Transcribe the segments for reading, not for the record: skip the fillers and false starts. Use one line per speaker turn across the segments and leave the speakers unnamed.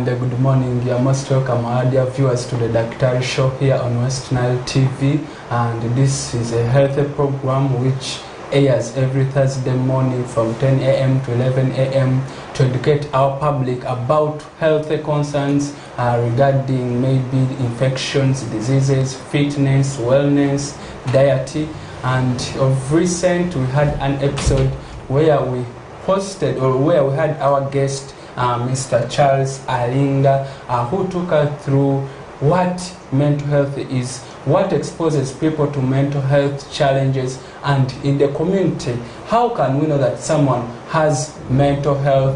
And good morning, you're most welcome, our dear viewers, to the DAKTARI show here on West Nile TV. And this is a healthy program which airs every Thursday morning from 10 a.m. to 11 a.m. to educate our public about healthy concerns regarding maybe infections, diseases, fitness, wellness, diet. And of recent, we had an episode where we hosted, or where we had our guest, Mr. Charles Alinga, who took us through what mental health is, what exposes people to mental health challenges, and in the community, how can we know that someone has mental health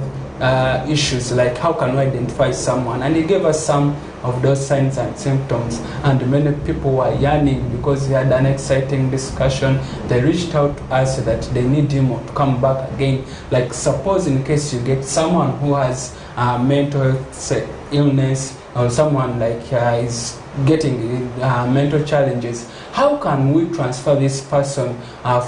issues, like how can we identify someone? And he gave us some of those signs and symptoms, and many people were yearning because he had an exciting discussion. They reached out to us that they need him to come back again. Like, suppose in case you get someone who has mental health illness, or someone like is getting mental challenges, how can we transfer this person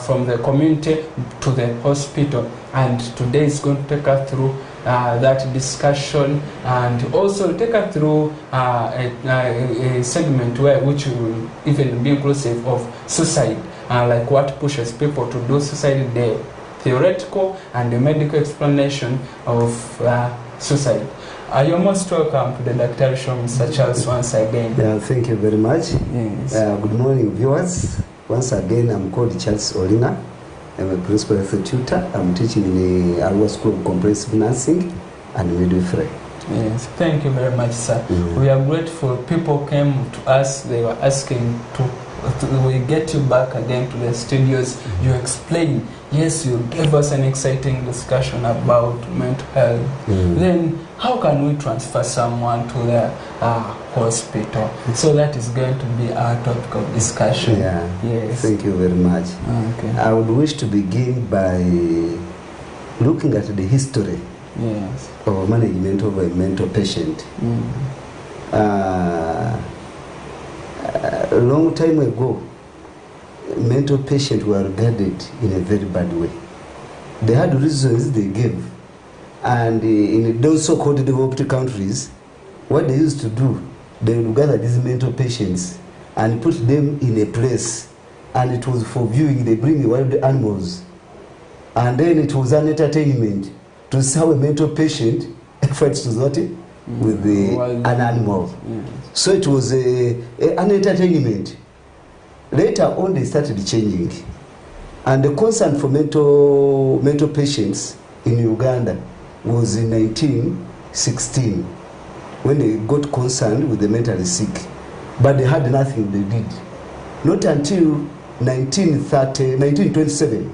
from the community to the hospital? And today is going to take us through that discussion, and also take us through a segment which will even be inclusive of suicide, like what pushes people to do suicide, the theoretical and the medical explanation of suicide. You're most welcome to the DAKTARI show, Mr. Charles, once again.
Yeah, thank you very much.
Yes.
Good morning, viewers. Once again, I'm called Charles Alinga. I'm a principal health tutor. I'm teaching in the Arua School of Comprehensive Nursing and Midwifery.
Yes, thank you very much, sir. We are grateful. People came to us, they were asking we get you back again to the studios. You explain, yes, you gave us an exciting discussion about mental health. Then how can we transfer someone to the hospital? So that is going to be our topic of discussion.
Yeah.
Yes.
Thank you very much.
Okay.
I would wish to begin by looking at the history of management of a mental patient. A long time ago, mental patients were regarded in a very bad way. They had reasons they gave. And in those so-called developed countries, what they used to do, they would gather these mental patients and put them in a place. And it was for viewing. They bring wild animals. And then it was an entertainment to see how a mental patient fights with an animal. So it was an entertainment. Later on, they started changing. And the concern for mental patients in Uganda was in 1916, when they got concerned with the mentally sick. But they had nothing they did. Not until 1927,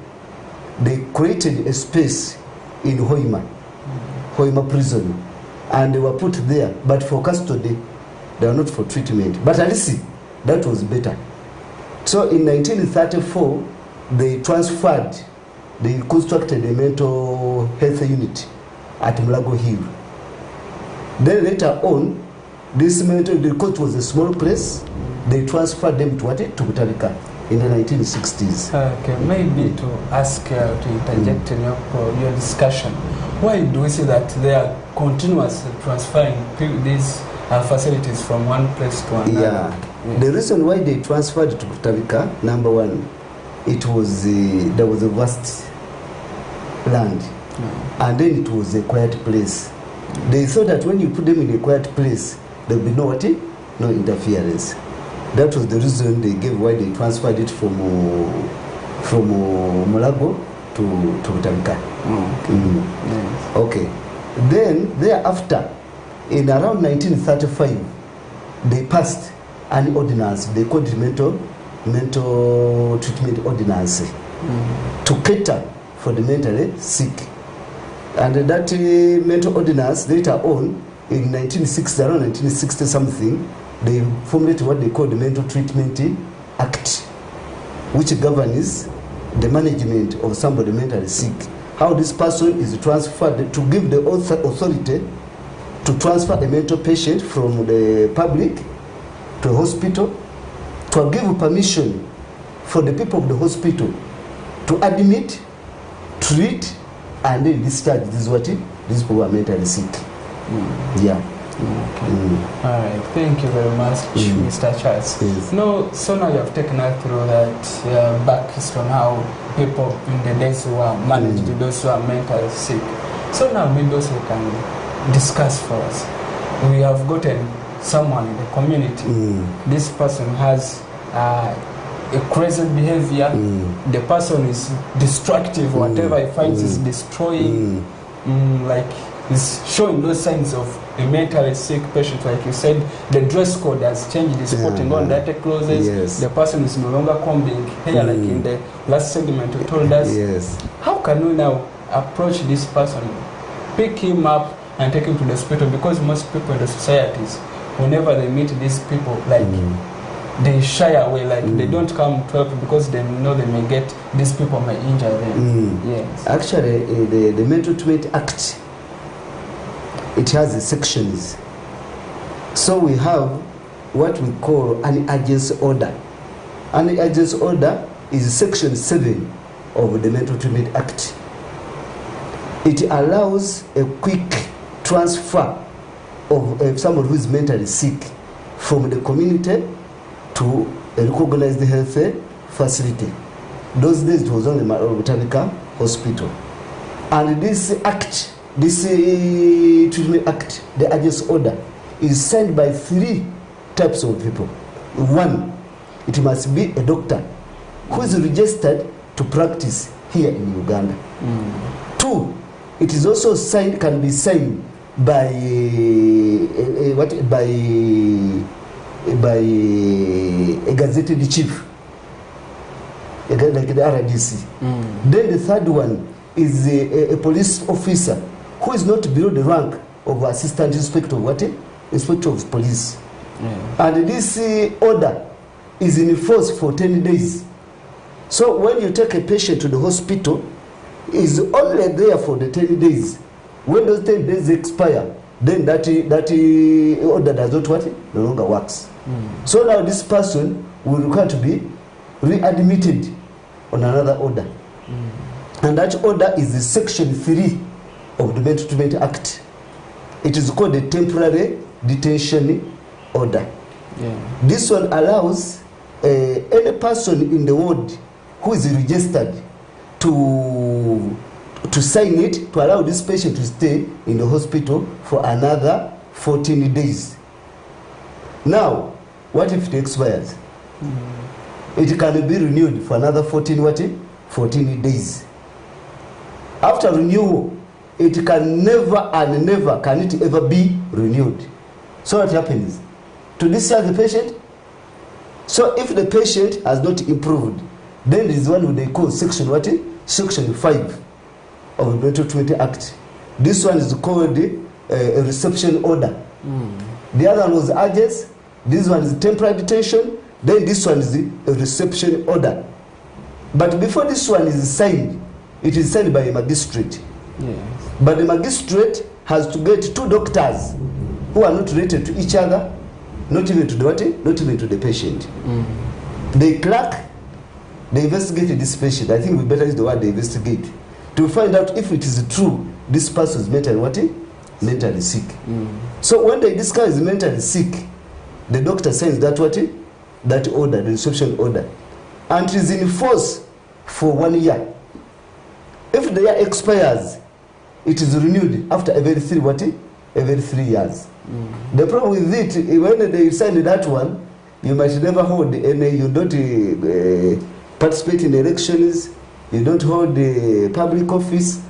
they created a space in Hoima prison. And they were put there, but for custody, they were not for treatment. But at least that was better. So in 1934, they constructed a mental health unit at Mulago Hill. Then later on, because it was a small place, they transferred them to Butalika in the 1960s.
Okay, maybe to ask to interject in your discussion. Why do we see that they are continuously transferring these facilities from one place to another?
Yeah. The reason why they transferred to Butalika, number one, it was there was a vast land, and then it was a quiet place. They thought that when you put them in a quiet place, there will be no interference. That was the reason they gave why they transferred it from Mulago to Butalika.
Yes.
Okay. Then thereafter, in around 1935, they passed an ordinance. They called it mental treatment ordinance to cater for the mentally sick. And that mental ordinance later on, in 1960, around 1960 something, they formulated what they call the Mental Treatment Act, which governs the management of somebody mentally sick. How this person is transferred, to give the authority to transfer a mental patient from the public to a hospital, to give permission for the people of the hospital to admit, treat, and then discharge. This is what these people are mentally sick. Yeah.
Okay. All right. Thank you very much, Mr. Charles.
Yes.
No, so now you have taken us through that back history on how people in the days who are managed, those who are mentally sick. So now maybe also we can discuss for us. We have gotten someone in the community. This person has a crazy behavior. The person is destructive. Whatever he finds is destroying. Like he's showing those signs of a mentally sick patient. Like you said, the dress code has changed. He's putting on dirty clothes.
Yes.
The person is no longer combing hair like in the last segment you told us.
Yes.
How can we now approach this person, pick him up and take him to the hospital? Because most people in the societies, whenever they meet these people, like they shy away, like they don't come to help because they know they may get, these people may injure them. Yes.
Actually, the Mental Treatment Act, it has sections. So we have what we call an agency order. An agency order is section 7 of the Mental Treatment Act. It allows a quick transfer of someone who is mentally sick from the community to a recognized health facility. Those days it was only Botanical Hospital. And this act, this treatment act, the agency order, is signed by 3 types of people. 1, it must be a doctor who is registered to practice here in Uganda. 2, it is also signed, can be signed by by a gazetted chief, like the RDC. Then the 3rd one is a police officer who is not below the rank of assistant inspector inspector of police. And this order is in force for 10 days. So when you take a patient to the hospital, is only there for the 10 days. When those 10 days expire, then that order does not no longer works. So now this person will require to be readmitted on another order. And that order is the section 3 of the Mental Treatment Act. It is called the temporary detention order. This one allows any person in the ward who is registered to sign it, to allow this patient to stay in the hospital for another 14 days. Now, what if it expires? It can be renewed for another 14 days. After renewal, it can never and never can it ever be renewed. So what happens? To discharge the patient. So if the patient has not improved, then there is one they call section Section 5 of the Mental Treatment Act. This one is called a reception order. The other one was urges. This one is temporary detention. Then this one is a reception order. But before this one is signed, it is signed by a magistrate. But the magistrate has to get 2 doctors who are not related to each other, not even to the not even to the patient. They clerk, they investigate this patient. I think we better use the word they investigate, to find out if it is true this person is mentally sick. So when they discover is mentally sick, the doctor signs that that order, the reception order, and it is in force for 1 year. If the year expires, it is renewed after every 3 years. The problem with it, when they sign that one, you might never hold any, you don't participate in elections, you don't hold the public office.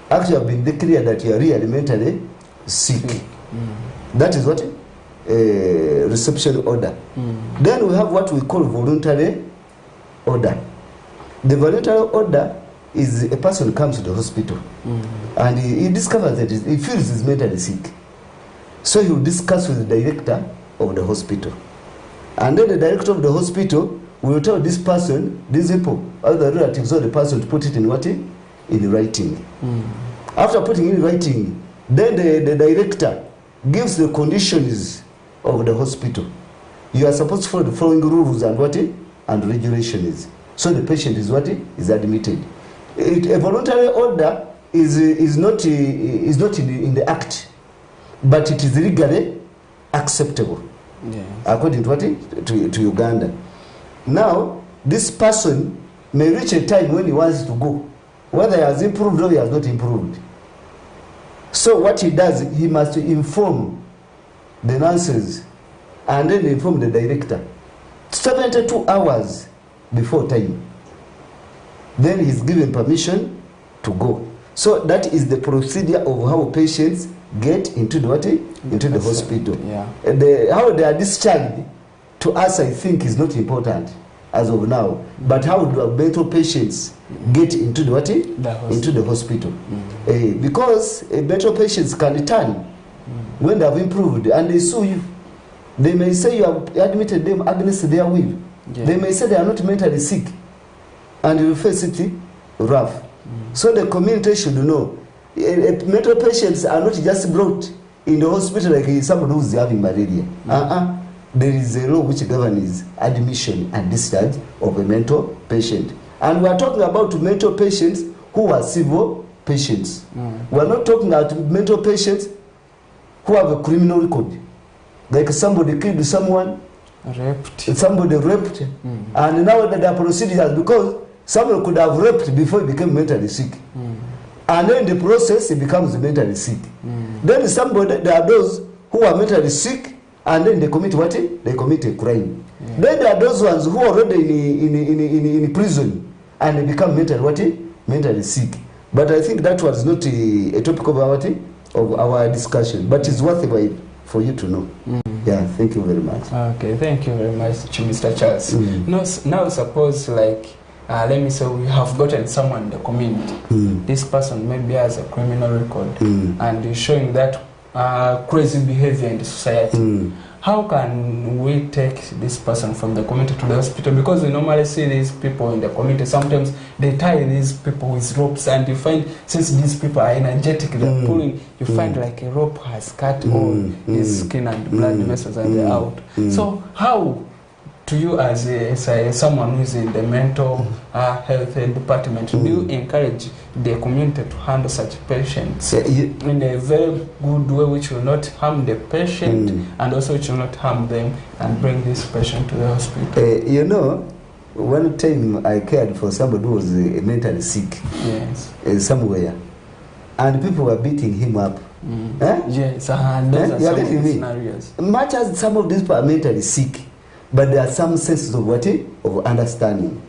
Actually, you have been declared that you are really mentally sick. That is reception order. Then we have what we call voluntary order. The voluntary order is a person comes to the hospital and he discovers that he feels he's mentally sick. So he will discuss with the director of the hospital. And then the director of the hospital will tell this person, these people, other relatives of the person, to put it in in writing. After putting it in writing, then the director gives the conditions of the hospital. You are supposed to follow the following rules and and regulations. So the patient is is admitted. A voluntary order is not in the act, but it is legally acceptable.
Yes.
According to what? To Uganda. Now, this person may reach a time when he wants to go, whether he has improved or he has not improved. So what he does, he must inform the nurses and then inform the director 72 hours before time. Then he's given permission to go. So that is the procedure of how patients get into the what? Into the hospital.
Yeah.
How they are discharged, to us I think is not important as of now. But how do mental patients get into the what? Into the hospital. Because mental patients can return when they have improved and they sue you. They may say you have admitted them against their will. Yeah. They may say they are not mentally sick and you face it rough. So the community should know mental patients are not just brought in the hospital like somebody who is having malaria. There is a law which governs admission and discharge of a mental patient. And we are talking about mental patients who are civil patients. We are not talking about mental patients who have a criminal record. Like somebody killed someone, somebody raped, and now there are procedures because someone could have raped before he became mentally sick. And then in the process he becomes mentally sick. Then there are those who are mentally sick and then they commit what? They commit a crime. Then there are those ones who are already in prison and they become mentally sick. But I think that was not a topic of our discussion, but it's worthwhile for you to know. Yeah, thank you very much.
Okay, thank you very much, Mr. Charles. Now suppose like let me say we have gotten someone in the community. This person maybe has a criminal record and is showing that crazy behavior in the society. How can we take this person from the community to the hospital? Because we normally see these people in the community, sometimes they tie these people with ropes, and you find since these people are energetic, they're pulling, you find like a rope has cut all his skin and blood vessels and they're out. So how, to you as someone who's in the mental health department, do you encourage the community to handle such patients in a very good way which will not harm the patient and also which will not harm them and bring this patient to the hospital?
You know, one time I cared for somebody who was mentally sick somewhere, and people were beating him up.
Yes, and those are some of the scenarios.
Much as some of these people are mentally sick, but there are some senses of what? Of understanding.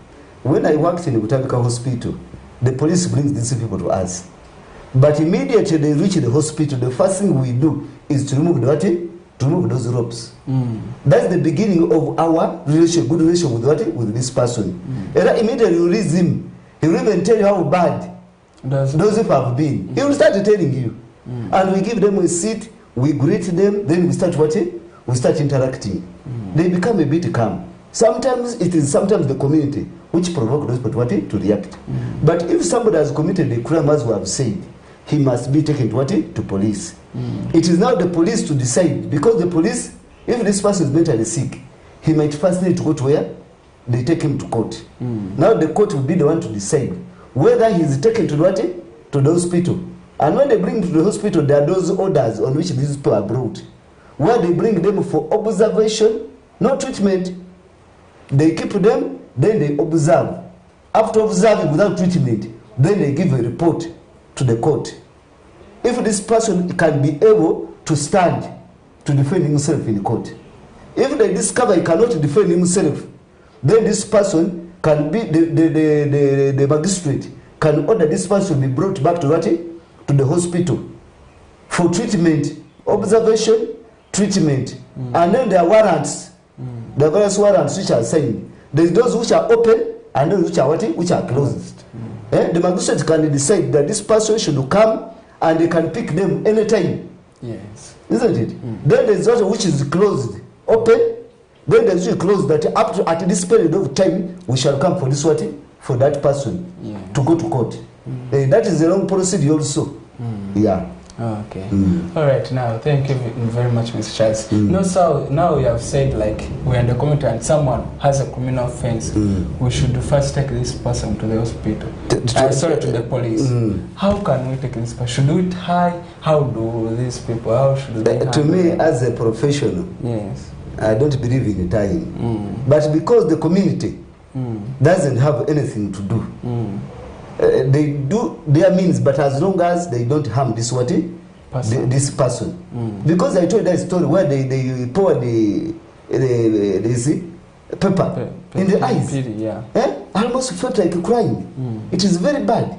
When I worked in the topical hospital, the police brings these people to us. But immediately they reach the hospital, the first thing we do is to remove the what? To remove those ropes. That's the beginning of our relationship, good relationship with what? With this person. And immediately you release him. He will even tell you how bad those people have been. He will start telling you. And we give them a seat, we greet them, then we start what? We start interacting. They become a bit calm. Sometimes it is the community which provoke those people to react. But if somebody has committed a crime, as we have said, he must be taken to to police. It is now the police to decide, because the police, if this person is mentally sick, he might first need to go to where? They take him to court. Now the court will be the one to decide whether he is taken to to the hospital. And when they bring him to the hospital, there are those orders on which these people are brought, where they bring them for observation, no treatment. They keep them, then they observe. After observing without treatment, then they give a report to the court. If this person can be able to stand to defend himself in court. If they discover he cannot defend himself, then this person can be, the magistrate can order this person to be brought back to the hospital for treatment, observation, treatment. And then there are warrants. There are various warrants which are signed. There are those which are open and those which are which are closed. The magistrate can decide that this person should come and they can pick them anytime.
Yes.
Isn't it? Then there is also which is closed, open. Then there is which is closed, that up to at this period of time we shall come for this for that person to go to court. That is the wrong procedure also. Yeah.
Okay. All right. Now, thank you very much, Mr. Charles. No, so now you have said like we're in the community and someone has a criminal offense, we should first take this person to the hospital. Sorry, to the police. How can we take this person? Should we tie? How do these people? How should they?
To me, as a professional,
yes,
I don't believe in tying. But because the community doesn't have anything to do. They do their means, but as long as they don't harm this this person. Because I told that story where they pour the pepper in the eyes. I almost felt like crying. It is very bad.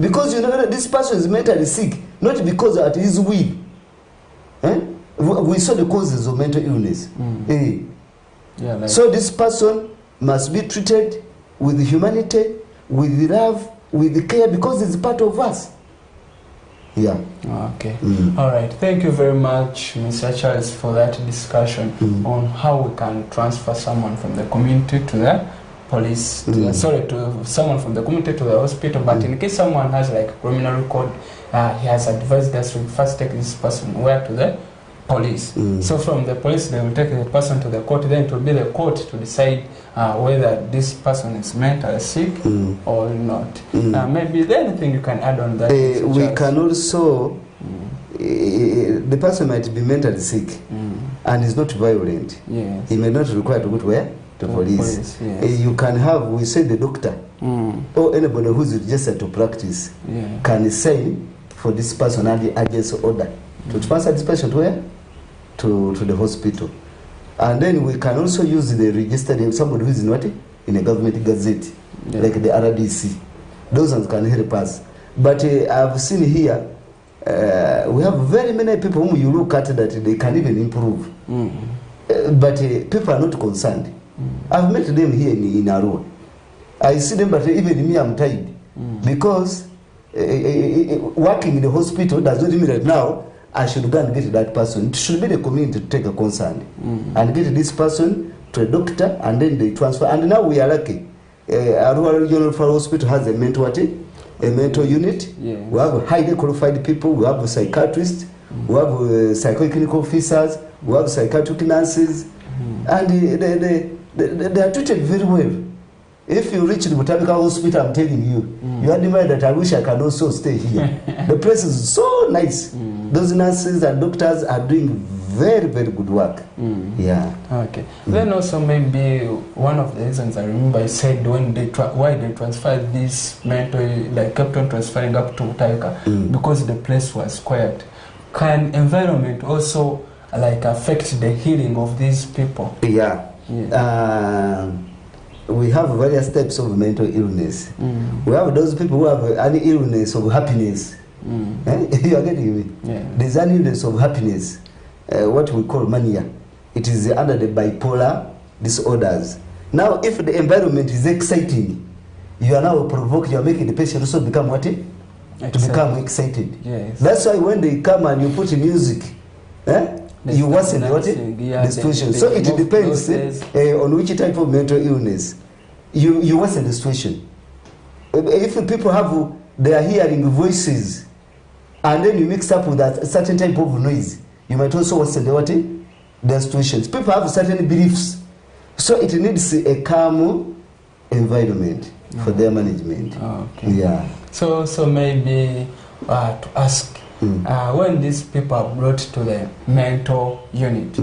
Because you know that this person is mentally sick, not because at his will. We saw the causes of mental illness. Like so this person must be treated with humanity, with love, with care, because it's part of us.
Okay. All right. Thank you very much, Mr. Charles, for that discussion on how we can transfer someone from the community to the police. To someone from the community to the hospital. But in case someone has like a criminal record, he has advised us to first take this person where to the police. So from the police, they will take the person to the court. Then it will be the court to decide whether this person is mentally sick or not. Maybe there anything you can add on that?
We can also, the person might be mentally sick and is not violent.
Yes.
He may not require to go to where? To police.
Yes.
You can have, we say the doctor or anybody who is registered to practice can sign for this person and the agency order to transfer this person to where? To the hospital. And then we can also use the registered, somebody who is in what? In a government gazette, like the RDC. Those ones can help us. But I've seen here, we have very many people whom you look at that they can even improve. But people are not concerned. I've met them here in Arua. I see them, but even me, I'm tired. Because working in the hospital does not mean that now I should go and get that person. It should be the community to take a concern and get this person to a doctor, and then they transfer. And now we are lucky. Arua Regional Hospital has a mental unit. We have highly qualified people. We have psychiatrists. We have psychological officers. We have psychiatric nurses, and they are treated very well. If you reach the topical hospital, I'm telling you, you admire that I wish I can also stay here. The place is so nice. Those nurses and doctors are doing very, very good work.
Okay. Then also maybe one of the reasons I remember you said when they why they transferred this mental, like kept on transferring up to Taika, because the place was quiet. Can environment also like affect the healing of these people?
We have various types of mental illness. We have those people who have an illness of happiness. You are getting me? There's an illness of happiness, what we call mania. It is under the bipolar disorders. Now, if the environment is exciting, you are now provoking, you are making the patient also become what? To become excited. That's why when they come and you put music, you worsen the situation. So it depends on which type of mental illness. You worsen the situation. If people have their hearing voices, and then you mix up with that certain type of noise, you might also worsen the situations. People have certain beliefs, so it needs a calm environment for their management. So maybe to ask. When these people are brought to the mental unit,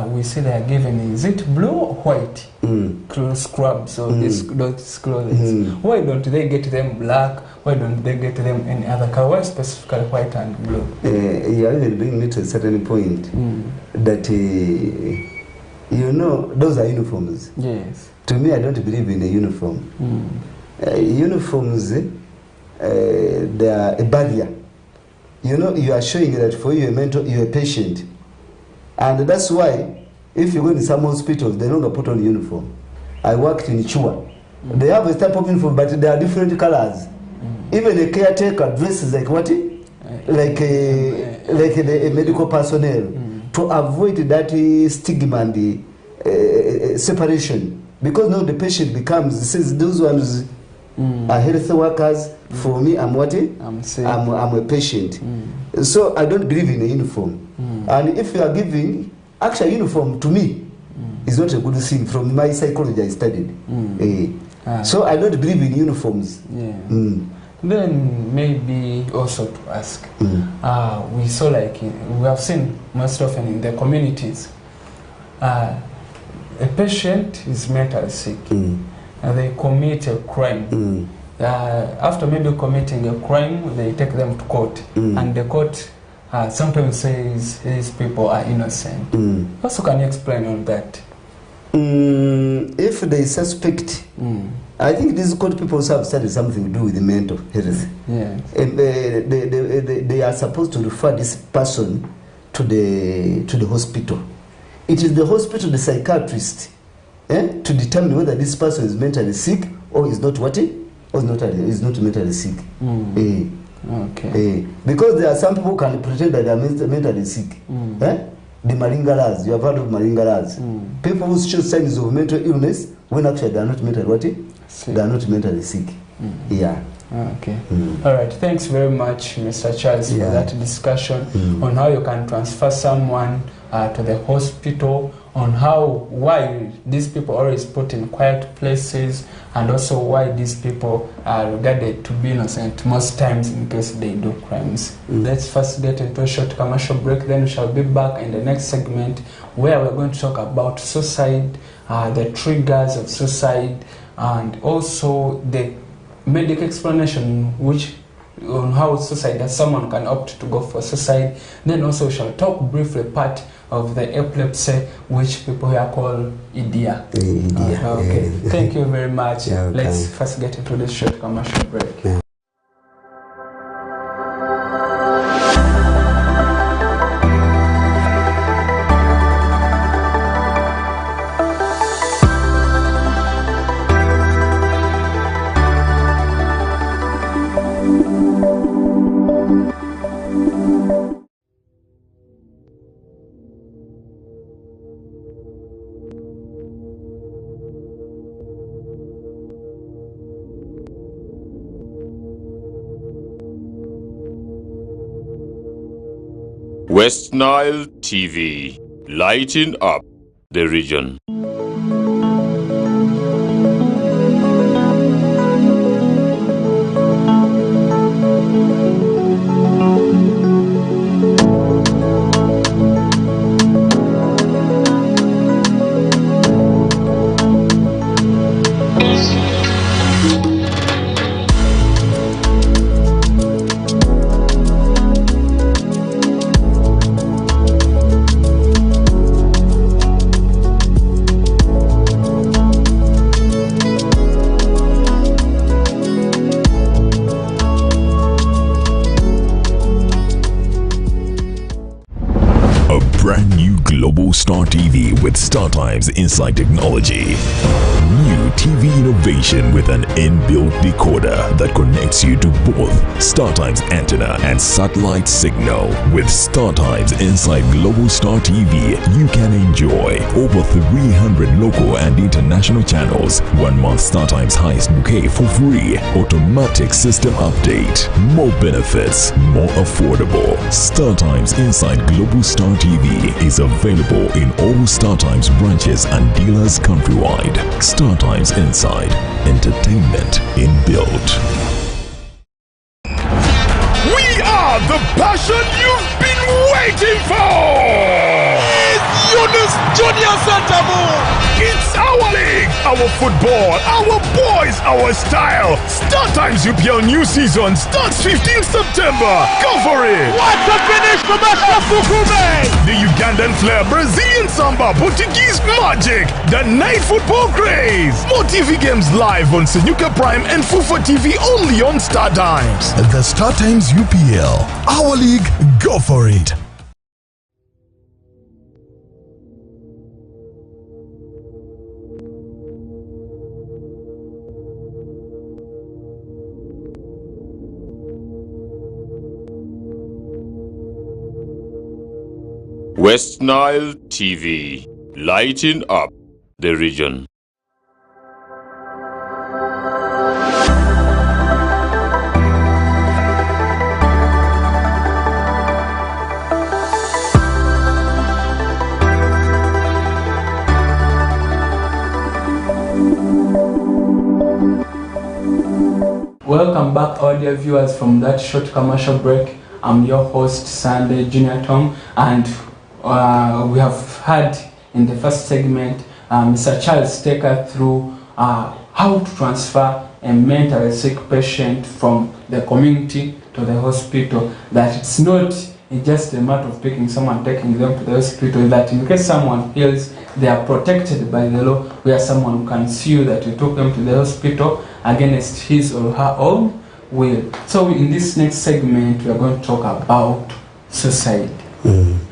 we see they are given, is it blue or white? Scrubs or those clothes. Why don't they get them black? Why don't they get them any other color? Why specifically white and blue? You are even bringing me to a certain point that, you know, those are uniforms.
Yes.
To me, I don't believe in a uniform. Uniforms, they are a barrier. You know, you are showing that for you, you're a patient. And that's why, if you go in some hospitals, they don't put on uniform. I worked in Chua. They have a type of uniform, but they are different colors. Even a caretaker dresses like what? Like a medical personnel. To avoid that stigma and the separation. Because now the patient becomes, says those ones, health workers. For me, I'm what?
I'm
a patient. So I don't believe in a uniform. And if you are giving, actually uniform to me is not a good thing. From my psychology I studied. So I don't believe in uniforms.
Then maybe also to ask, we saw like, we have seen most often in the communities, a patient is mentally sick and they commit a crime. After maybe committing a crime, they take them to court, and the court sometimes says these people are innocent. Also, can you explain on that?
If they suspect, I think these court people have studied something to do with the mental health. And they are supposed to refer this person to the hospital. It is the hospital, the psychiatrist, to determine whether this person is mentally sick or is not what? Or is not mentally sick. Because there are some people who can pretend that they are mentally sick. The Maringaras, you have heard of Maringaras. People who show signs of mental illness when actually they are not mentally what? They are not mentally sick.
All right, thanks very much, Mr. Charles, for that discussion on how you can transfer someone to the hospital, on why these people are always put in quiet places, and also why these people are regarded to be innocent most times in case they do crimes. Let's first get into a short commercial break, then we shall be back in the next segment where we're going to talk about suicide, the triggers of suicide, and also the medical explanation on how suicide, that someone can opt to go for suicide. Then also we shall talk briefly part of the epilepsy, which people here call idia. Thank you very much. Let's first get into this short commercial break.
West Nile TV, lighting up the region.
Star TV with StarTimes Inside Technology. New TV innovation with an inbuilt decoder that connects you to both StarTimes antenna and satellite signal. With StarTimes Inside Global Star TV, you can enjoy over 300 local and international channels, 1 month StarTimes highest bouquet for free, automatic system update, more benefits, more affordable. StarTimes Inside Global Star TV is available in all StarTimes branches and dealers countrywide. StarTimes Inside, entertainment inbuilt.
We are the passion you've been waiting for! It's Yunus Junior Santamo! It's our league, our football, our boys, our style. StarTimes UPL new season starts 15th September. Go for it! What a finish from Ashraf Fukume! The Ugandan flair, Brazilian samba, Portuguese magic, the night football craze. More TV games live on Senyuka Prime and Fufa TV only on StarTimes.
The StarTimes UPL, our league, go for it.
West Nile TV, lighting up the region.
Welcome back, all dear viewers, from that short commercial break. I'm your host, Sunday Junior Tom, and we have had in the first segment Mr. Charles take us through how to transfer a mentally sick patient from the community to the hospital. That it's not just a matter of picking someone, taking them to the hospital, that in case someone feels they are protected by the law, where someone can sue that you took them to the hospital against his or her own will. So in this next segment, we are going to talk about suicide.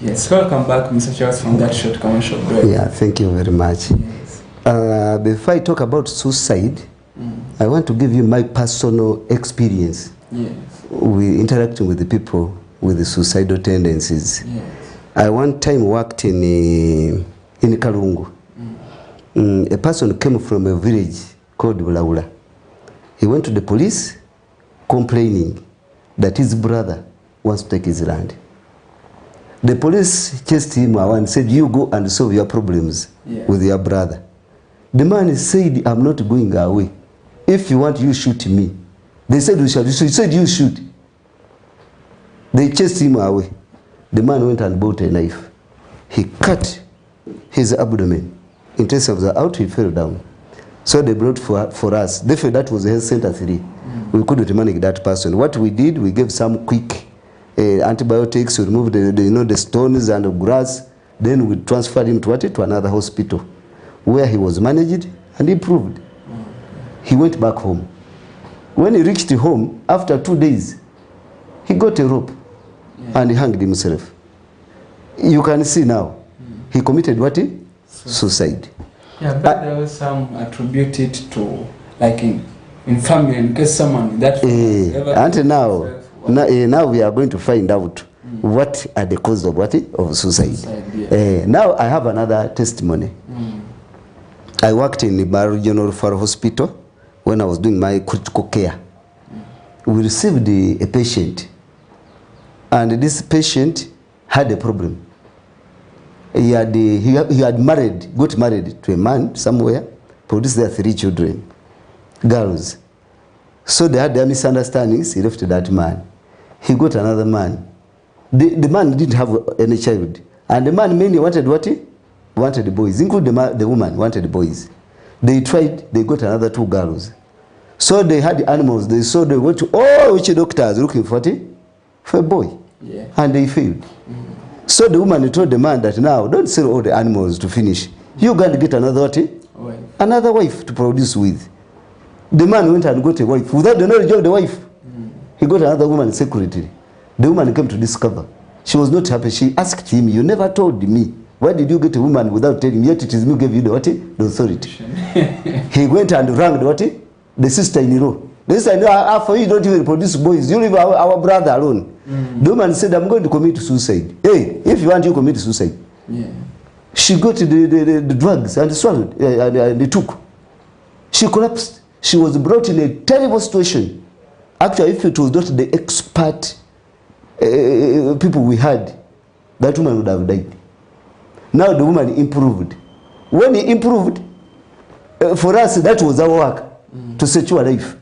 Yes, welcome back, Mr. Charles, from that short commercial break.
Yeah, thank you very much.
Yes.
Before I talk about suicide, I want to give you my personal experience with interacting with the people with the suicidal tendencies.
Yes.
I one time worked in Kalungu. A person came from a village called Bulaula. He went to the police complaining that his brother wants to take his land. The police chased him out and said, you go and solve your problems with your brother. The man said, I'm not going away. If you want, you shoot me. They said, we shall. He said, you shoot. They chased him away. The man went and bought a knife. He cut his abdomen. In terms of the out, he fell down. So they brought for us. They felt that was a health center 3. We couldn't manage that person. What we did, we gave some quick antibiotics, we removed the stones and the grass. Then we transferred him to another hospital where he was managed and improved. He went back home. When he reached home, after 2 days, he got a rope and he hanged himself. You can see now, he committed what? Suicide.
Yeah, but there was some attributed to, like in family, in case someone that
and now we are going to find out what are the causes of what? Of suicide. Now I have another testimony. I worked in the Bar Regional Referral Hospital when I was doing my critical care. We received a patient, and this patient had a problem. He had got married to a man somewhere, produced their 3 children, girls. So they had their misunderstandings. He left that man. He got another man. The man didn't have any child, and the man mainly wanted what? Wanted the boys, including the woman wanted the boys. They tried. They got another 2 girls. So they had the animals. They went to all witch doctors looking for a boy, and they failed. So the woman told the man that now don't sell all the animals to finish. You got to get another what? Another wife to produce with. The man went and got a wife without the knowledge of the wife. He got another woman secretly. The woman came to discover she was not happy. She asked him, "You never told me. Why did you get a woman without telling me? Yet it is me who gave you the what? The authority." He went and rang the what? The sister-in-law. The sister-in-law, for you don't even produce boys. You leave our brother alone. The woman said, "I'm going to commit suicide." Hey, if you want, you commit suicide. She got the drugs and swallowed and they took. She collapsed. She was brought in a terrible situation. Actually, if it was not the expert people we had, that woman would have died. Now the woman improved. When he improved, for us, that was our work, to secure life.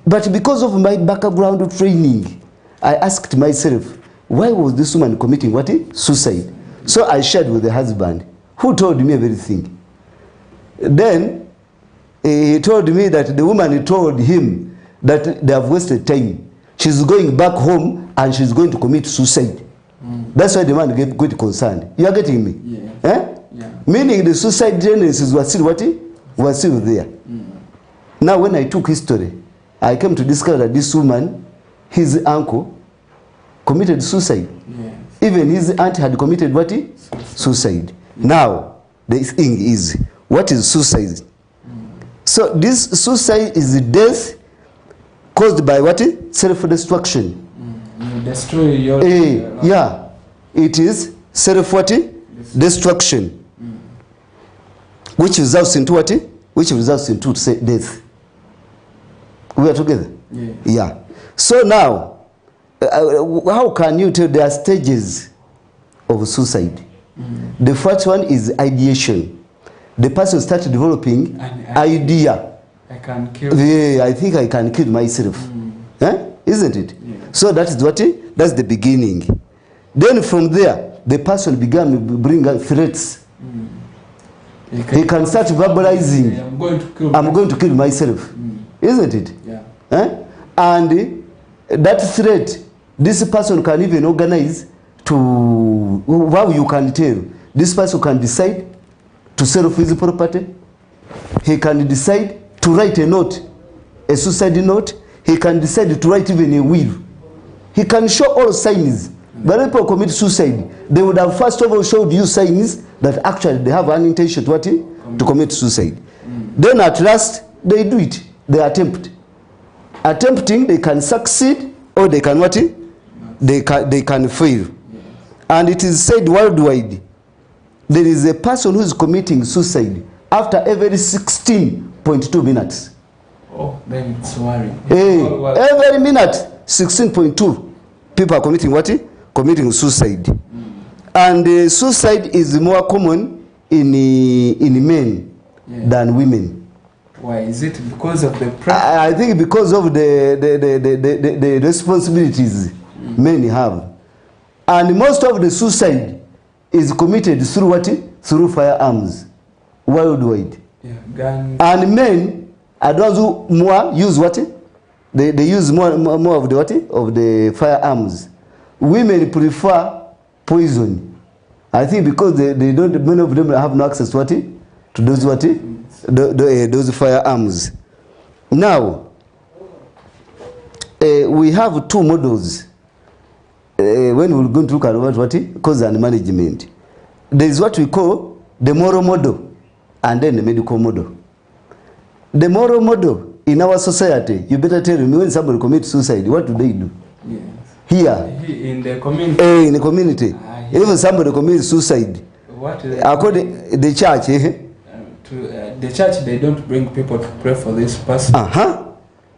But because of my background training, I asked myself, why was this woman committing what? Suicide. So I shared with the husband, who told me everything. Then he told me that the woman told him that they have wasted time. She's going back home and she's going to commit suicide. That's why the man got concerned. You are getting me? Meaning the suicide tendencies were still what? Were still there. Now when I took history, I came to discover that this woman, his uncle, committed suicide. Even his aunt had committed what? Suicide. Now, the thing is, what is suicide? So this suicide is the death caused by what? Self-destruction.
You destroy your...
yeah. It is self what? Destruction. Which results into what? Which results into death. We are together? Yeah. So now, how can you tell there are stages of suicide? The first one is ideation. The person starts developing idea
I can kill.
Yeah, I think I can kill myself. Isn't it?
Yeah.
So that is what that's the beginning. Then from there, the person began to bring threats. He can start verbalizing. I'm going to kill myself. Isn't it?
Yeah.
And that threat, this person can even organize to how you can tell. This person can decide to sell off his property. He can decide to write a note, a suicide note. He can decide to write even a will. He can show all signs. When people commit suicide, they would have first of all showed you signs that actually they have an intention to commit suicide. Then at last, they do it. They attempt. Attempting, they can succeed or they can what? They can fail. And it is said worldwide, there is a person who is committing suicide after every 16.2 minutes.
Oh, then it's worrying.
Every minute, 16.2 people are committing what? Committing suicide. And suicide is more common in men than women.
Why? Is it because of the pressure?
I think because of the responsibilities men have. And most of the suicide is committed through what? Through firearms worldwide.
Yeah, guns.
And men are those who more use what? They use more of the what? Of the firearms. Women prefer poison. I think because they don't, many of them have no access to what? To those what? Those firearms. Now, we have two models. When we're going to look at what? Cause and management. There is what we call the moral model and then the medical model. The moral model in our society, you better tell me when somebody commits suicide, what do they do?
Yes.
Here.
In the community.
In the community. Even somebody commits suicide.
What
according to the church,
the church, they don't bring people to pray for this person.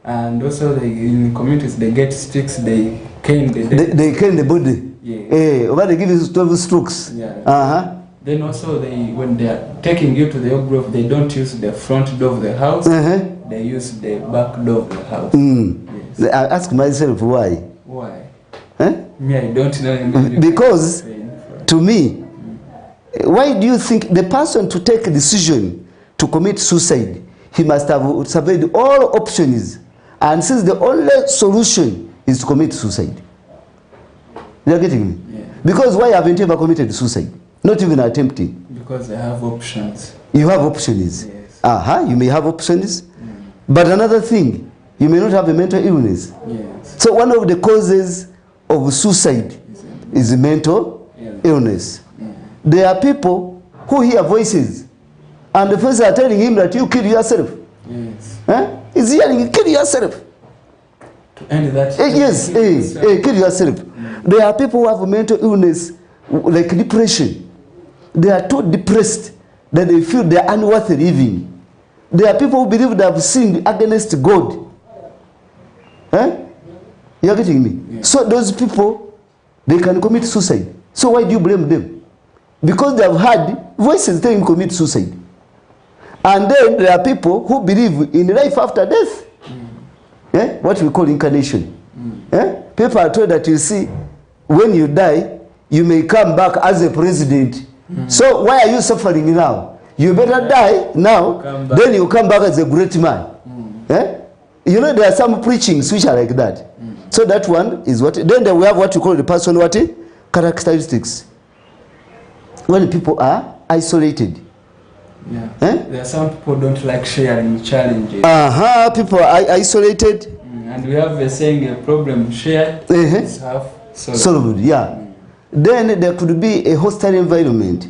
And also in communities, they get sticks, they cane the dead. They
cane the body.
Yeah.
But they give you 12 strokes.
Yeah. Then also, when they are taking you to the grave, they don't use the front door of the house. They use the back door of the house. Yes.
I ask myself why.
Why? Me, I don't know.
Because to me, why do you think the person to take a decision to commit suicide, he must have surveyed all options, and since the only solution is to commit suicide? You are getting me?
Yeah.
Because why haven't you ever committed suicide? Not even attempting.
Because I have options.
You have options.
Yes.
You may have options. But another thing, you may not have a mental illness.
Yes.
So one of the causes of suicide is mental illness. There are people who hear voices, and the voices are telling him that you kill yourself.
Yes.
He's hearing, kill yourself.
To end that.
Yes, kill yourself. There are people who have mental illness, like depression. They are too depressed that they feel they are unworthy living. There are people who believe they have sinned against God. You are getting me? Yeah. So those people, they can commit suicide. So why do you blame them? Because they have heard voices telling them to commit suicide. And then there are people who believe in life after death. What we call incarnation. People are told that, you see, when you die, you may come back as a president. So why are you suffering now? You better die now, then you come back as a great man. You know, there are some preachings which are like that. So that one is what. Then we have what you call the person what? Characteristics. When people are isolated.
Yeah. There are some people who don't like sharing challenges.
People are isolated.
And we have a saying, a problem shared is half solved.
Yeah. Then there could be a hostile environment.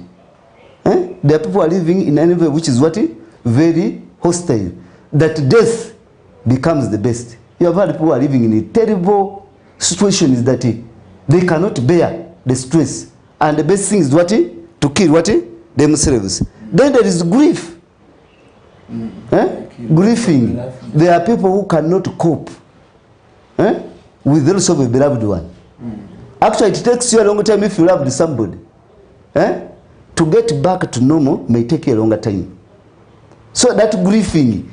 There are people who are living in an environment which is what? Very hostile. That death becomes the best. You have had people who are living in a terrible situation, that they cannot bear the stress. And the best thing is what? To kill what? Themselves. Then there is grief. Grieving. There are people who cannot cope with the loss of a beloved one. Actually, it takes you a long time if you loved somebody. To get back to normal may take you a longer time. So that grieving,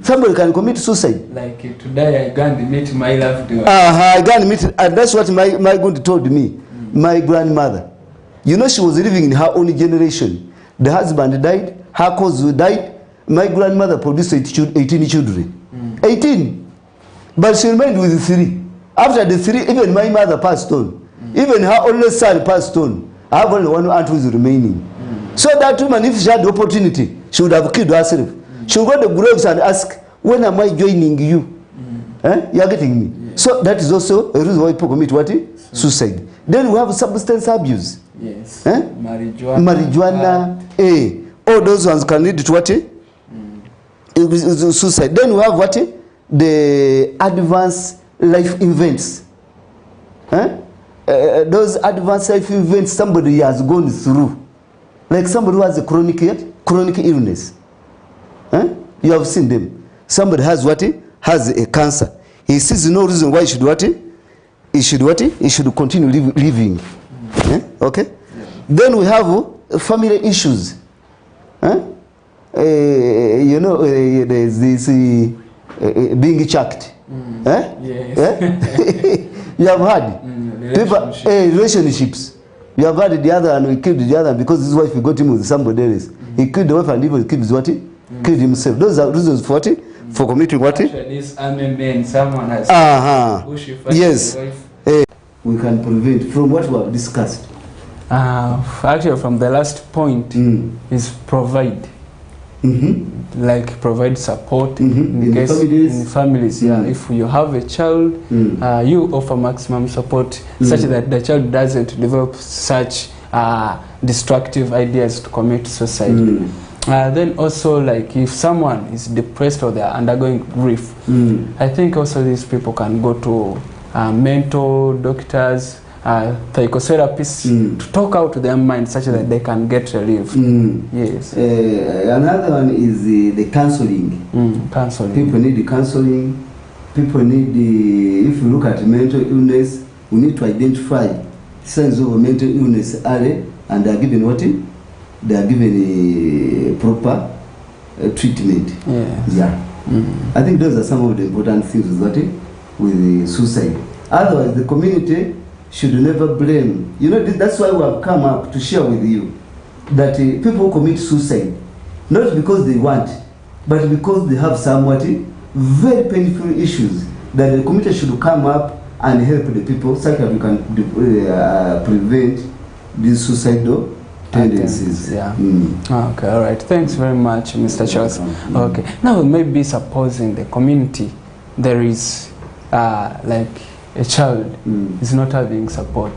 Somebody can commit suicide.
Like today I go and meet my loved one.
I go and meet, and that's what my good told me. My grandmother. You know, she was living in her own generation. The husband died, her cousin died. My grandmother produced 18 children. 18. But she remained with 3. After the 3, even my mother passed on. Even her only son passed on. I have only one aunt who is remaining. So that woman, if she had the opportunity, she would have killed herself. She would go to the graves and ask, when am I joining you? You are getting me? Yeah. So that is also a reason why people commit what? Suicide. Then we have substance abuse.
Yes. Marijuana.
Marijuana. All those ones can lead to what? Suicide. Then we have what? The advanced life events. Those advanced life events somebody has gone through. Like somebody who has a chronic illness. You have seen them. Somebody has what? Has a cancer. He sees no reason why he should what? He should what? He should continue living. Okay? Yeah. Then we have family issues. You know, there's this being chucked. Yes. You have had relationships. You have had the other and we killed the other because his wife got him with somebody else. He killed the wife and even killed his what? Killed himself. Those are reasons for what? For committing what?
This army man, someone has
yes. We can prevent from what we have discussed.
Actually, from the last point is provide. Like provide support in families. Yeah, if you have a child, you offer maximum support such that the child doesn't develop such destructive ideas to commit suicide. Then also, like if someone is depressed or they are undergoing grief, I think also these people can go to mental doctors, psychotherapists to talk out to their mind such that they can get relief. Yes.
Another one is the counseling.
Counseling.
People need the counseling. People need the, if you look at mental illness, we need to identify signs of mental illness early, and they are given what? They are given a proper treatment. I think those are some of the important things with suicide. Otherwise, the community should never blame. You know, that's why we have come up to share with you that people commit suicide not because they want, but because they have somewhat very painful issues that the community should come up and help the people such that we can prevent these suicidal tendencies.
Okay, all right. Thanks very much, Mr. Charles. Okay, now maybe supposing the community there is like a child is not having support,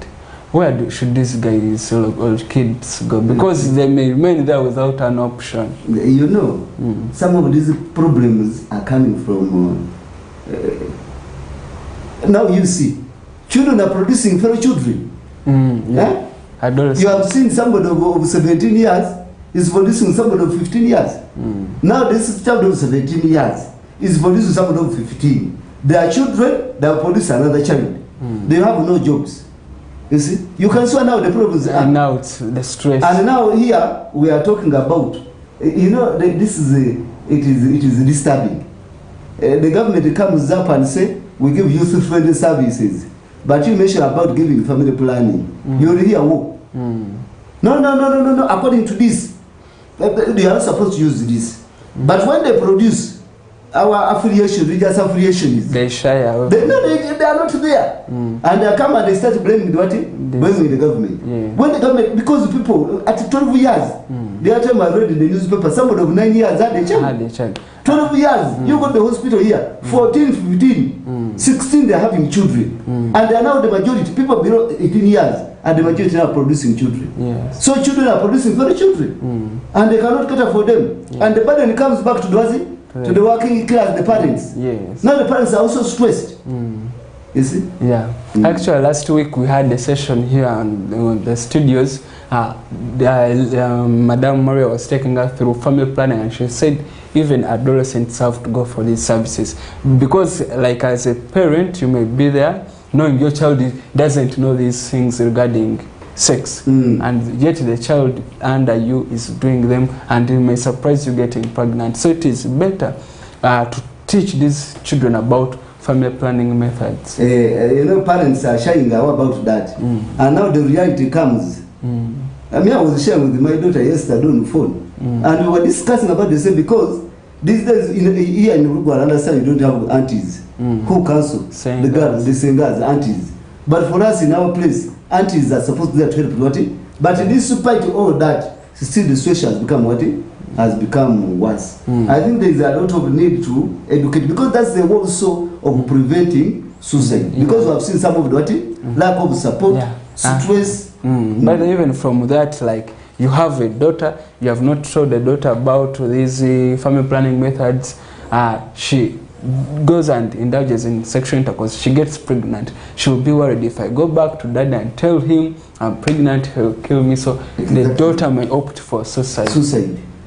where should these guys or kids go? Because they may remain there without an option.
You know, some of these problems are coming from now you see, children are producing fellow children. You have seen somebody of 17 years is producing somebody of 15 years. Now this child of 17 years is producing somebody of 15. Their children, they will produce another child. They have no jobs. You see, you can see now the problems.
And now it's the stress.
And now here we are talking about, you know, this is it is disturbing. The government comes up and say we give youth-friendly services, but you mention about giving family planning. You will hear who? No. According to this, they are not supposed to use this. But when they produce our affiliation, religious affiliations,
they shy away.
They are not there. And they come and they start blaming blaming the government. When the government, because the people at 12 years, the other time I read in the newspaper, somebody of 9 years had a child. 12 years, you go to the hospital here, 14, 15, 16, they are having children. And they are now the majority, people below 18 years, and the majority are producing children. So children are producing very children. And they cannot cater for them. And the burden comes back to the working class, the parents. Now the parents are also stressed. You see?
Actually, last week we had a session here on the studios. Madame Maria was taking us through family planning, and she said even adolescents have to go for these services because, like, as a parent, you may be there knowing your child doesn't know these things regarding sex, and yet the child under you is doing them, and it may surprise you getting pregnant. So it is better to teach these children about family planning methods.
Parents are shying away about that, and now the reality comes. I mean, I was sharing with my daughter yesterday on the phone, and we were discussing about the same, because these days here in Uruguay, I understand you don't have aunties who counsel the girls, the singers, aunties. But for us in our place, aunties are supposed to be there to help what? But despite all that, still the situation has become what? Has become worse. I think there is a lot of need to educate, because that's the also of preventing suicide. Because we have seen some of the what? Lack of support, stress.
But even from that, like, you have a daughter, you have not told the daughter about these family planning methods, she goes and indulges in sexual intercourse, she gets pregnant, she will be worried, if I go back to dad and tell him I'm pregnant, he'll kill me. So the daughter may opt for suicide.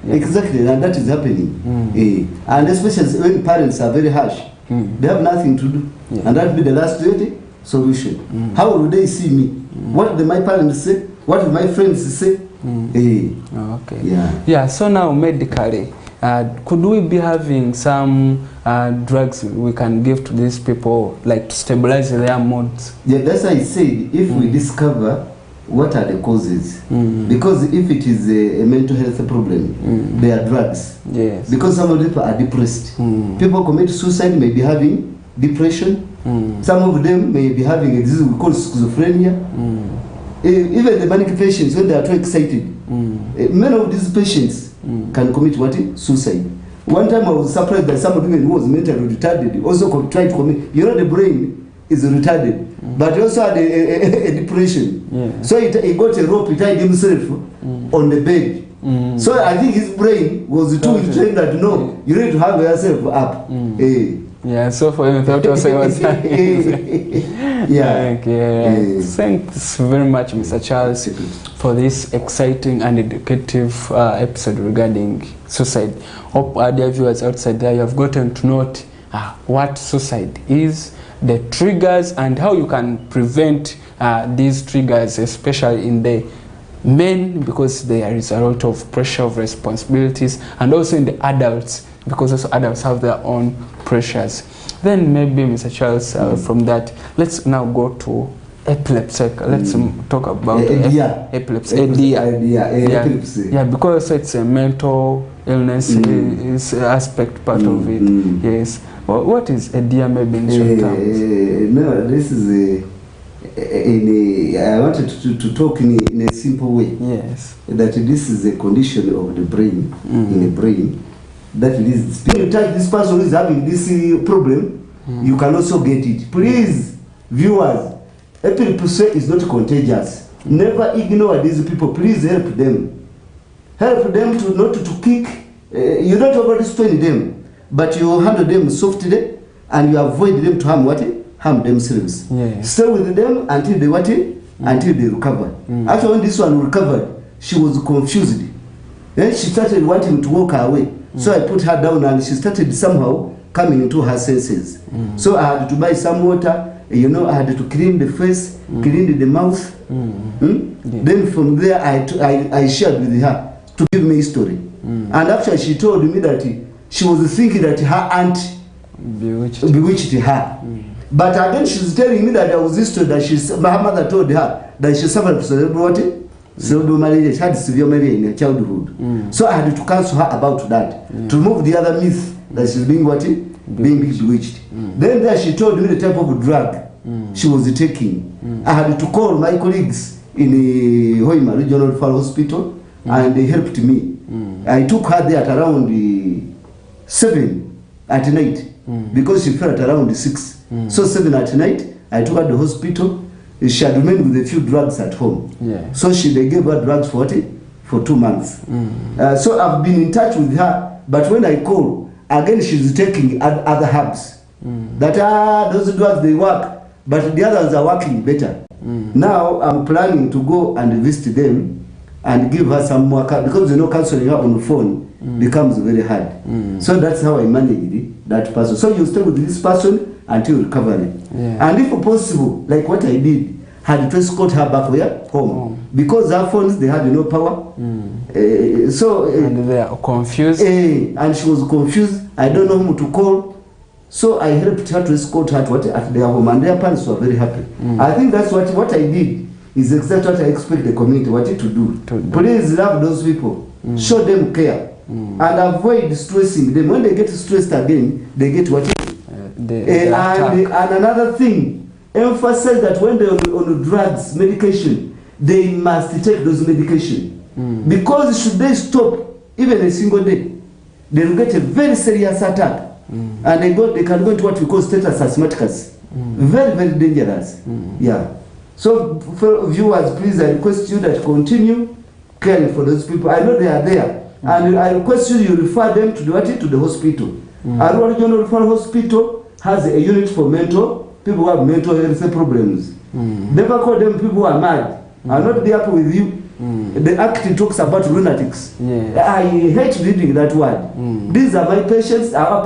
Exactly, and that is happening. And especially when parents are very harsh, they have nothing to do, and that will be the last solution. How will they see me? What do my parents say? What do my friends say? So now medically, could we be having some drugs we can give to these people, like to stabilize their moods? That's why I said, if we discover what are the causes, because if it is a mental health problem, there are drugs. Because some of the people are depressed. People commit suicide may be having depression. Some of them may be having a disease we call schizophrenia. Even the manic patients, when they are too excited, many of these patients can commit what? Suicide. One time I was surprised that somebody who was mentally retarded also tried to commit. You know, the brain is retarded, but he also had a depression. So he got a rope, he tied himself on the bed. So I think his brain was too trained that no, you need to have yourself up.
So for him, thought also it was Thanks very much, Mr. Charles, for this exciting and educative episode regarding suicide. Hope our dear viewers outside there, you have gotten to know what suicide is, the triggers, and how you can prevent these triggers, especially in the men, because there is a lot of pressure of responsibilities, and also in the adults, because also adults have their own pressures. Then maybe, Mr. Charles, from that, let's now go to epilepsy. Let's talk about epilepsy. Epilepsy. Because it's a mental illness, is aspect part of it. Yes. Well, what is EDIA maybe in short terms?
No, this is I wanted to talk in a simple way.
Yes.
That this is a condition of the brain, in the brain, that is, when you touch this person who is having this problem, you can also get it. Please, viewers, epilepsy is not contagious. Never ignore these people. Please help them. Help them to not to kick. You don't overstrain them, but you handle them softly, and you avoid them to harm themselves. Stay with them until they until they recover. After when this one recovered, she was confused. Then she started wanting to walk away. So I put her down, and she started somehow coming into her senses. So I had to buy some water, I had to clean the face, clean the mouth. Then from there I shared with her to give me a story. And after she told me that she was thinking that her aunt bewitched her. But again she's telling me that there was this story that her mother told her that she suffered from cerebral malaria. She had severe malaria in her childhood. So I had to counsel her about that, to remove the other myth that she's being being bewitched. Then there she told me the type of drug she was taking. I had to call my colleagues in the Hoima Regional Referral Hospital, and they helped me. I took her there at around 7 at night, because she fell at around 6. So 7 at night, I took her to the hospital. She had remained with a few drugs at home. So they gave her drugs for 2 months. So I've been in touch with her, but when I call, again she's taking other herbs. That those drugs, they work, but the others are working better. Now I'm planning to go and visit them and give her some more, because counseling her on the phone becomes very hard. So that's how I managed that person. So you stay with this person until recovery. And if possible, like what I did, had to escort her back where? Home. Because her phones, they had no power.
And they are confused.
And she was confused. I don't know whom to call. So I helped her to escort her to at their home, and their parents were very happy. I think that's what I did is exactly what I expect the community wanted to do. Please love those people. Show them care. And avoid stressing them. When they get stressed again, they get what? And another thing, emphasize that when they're on drugs, medication, they must take those medication. Because should they stop even a single day, they will get a very serious attack. And they can go into what we call status asthmaticus. Very, very dangerous. Yeah. So, for viewers, please, I request you that continue caring for those people. I know they are there. And I request you refer them to the hospital. Arua Regional Referral Hospital has a unit for people who have mental health problems. Never call them people who are mad. I'm not there with you. The act talks about lunatics. I hate reading that word. These are my patients, our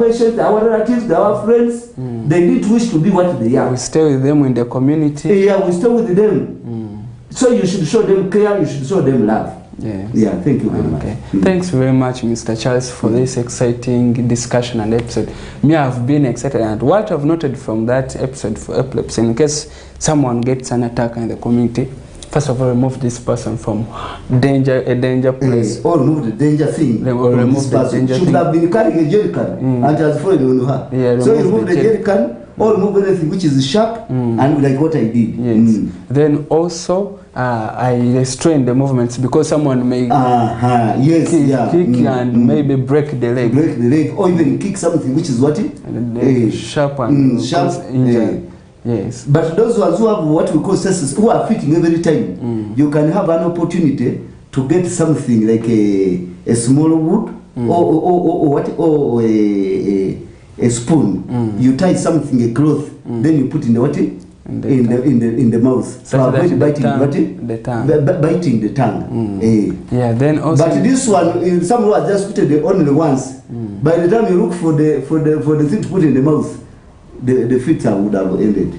relatives, our friends. They didn't wish to be what they are.
We stay with them in the community.
Yeah, we stay with them. So you should show them care, you should show them love.
Yes.
Yeah, thank you very much.
Thanks very much, Mr. Charles, for this exciting discussion and episode. Me, I've been excited, and what I've noted from that episode for epilepsy, in case someone gets an attack in the community, first of all, remove this person from a danger place.
Or remove the danger thing.
Remove the danger thing.
Should have been carrying a jerry can and has fallen on her.
Yeah,
so remove the jerry can, or remove anything which is sharp, and like what I did.
Yes. Then also, I restrain the movements because someone may
kick
and maybe break the leg.
Break the leg, or even kick something which is what?
Sharp and injury. Yes.
But those ones who have what we call stresses, who are fitting every time, you can have an opportunity to get something like a small wood or a spoon. You tie something, a cloth, then you put in the what? In the mouth. So avoid biting
the tongue.
Biting the tongue.
Yeah. Then also.
But this one, someone has just put it only once. By the time you look for the thing to put in the mouth, the filter would have ended.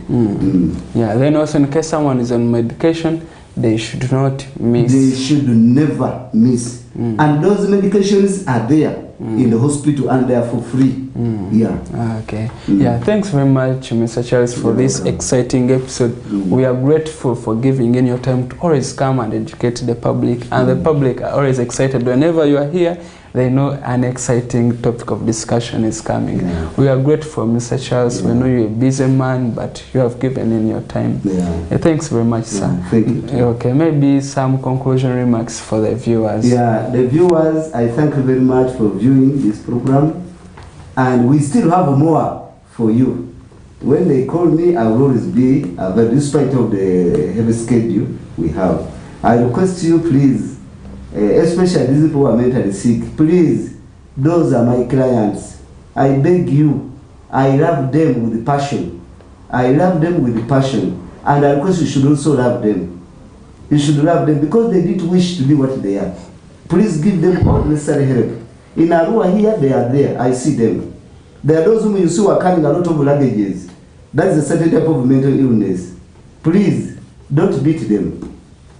Yeah. Then also, in case someone is on medication, they should not miss.
They should never miss. And those medications are there in the hospital, and they are for free.
Okay. Yeah, thanks very much, Mr. Charles, for this exciting episode. We are grateful for giving in your time to always come and educate the public, and the public are always excited. Whenever you are here, they know an exciting topic of discussion is coming. We are grateful, Mr. Charles. We know you're a busy man, but you have given in your time. Thanks very much, sir.
Thank you.
Okay, maybe some conclusion remarks for the viewers.
Yeah, the viewers, I thank you very much for viewing this program, and we still have more for you. When they call me, I will always be available, despite of the heavy schedule we have. I request you, please, especially these people who are mentally sick, please, those are my clients. I beg you, I love them with passion. I love them with passion, and I request you should also love them. You should love them because they didn't wish to be what they are. Please give them all necessary help. In Arua here, they are there. I see them. There are those whom you see who are carrying a lot of luggages. That is a certain type of mental illness. Please, don't beat them.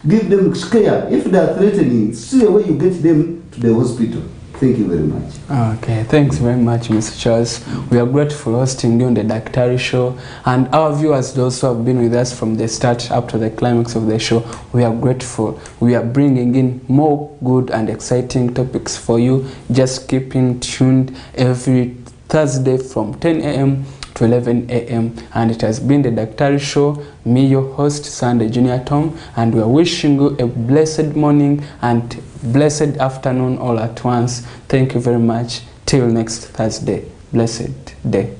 Give them care. If they are threatening, see a way you get them to the hospital. Thank you very much.
Okay, thanks very much, Mr. Charles. We are grateful hosting you on the Daktari show, and our viewers, those who have been with us from the start up to the climax of the show, we are grateful. We are bringing in more good and exciting topics for you. Just keeping tuned every Thursday from 10 a.m. to 11 a.m. and it has been the Daktari show. Me, your host, Sunday Junior Tom, and we are wishing you a blessed morning and blessed afternoon all at once. Thank you very much. Till next Thursday. Blessed day.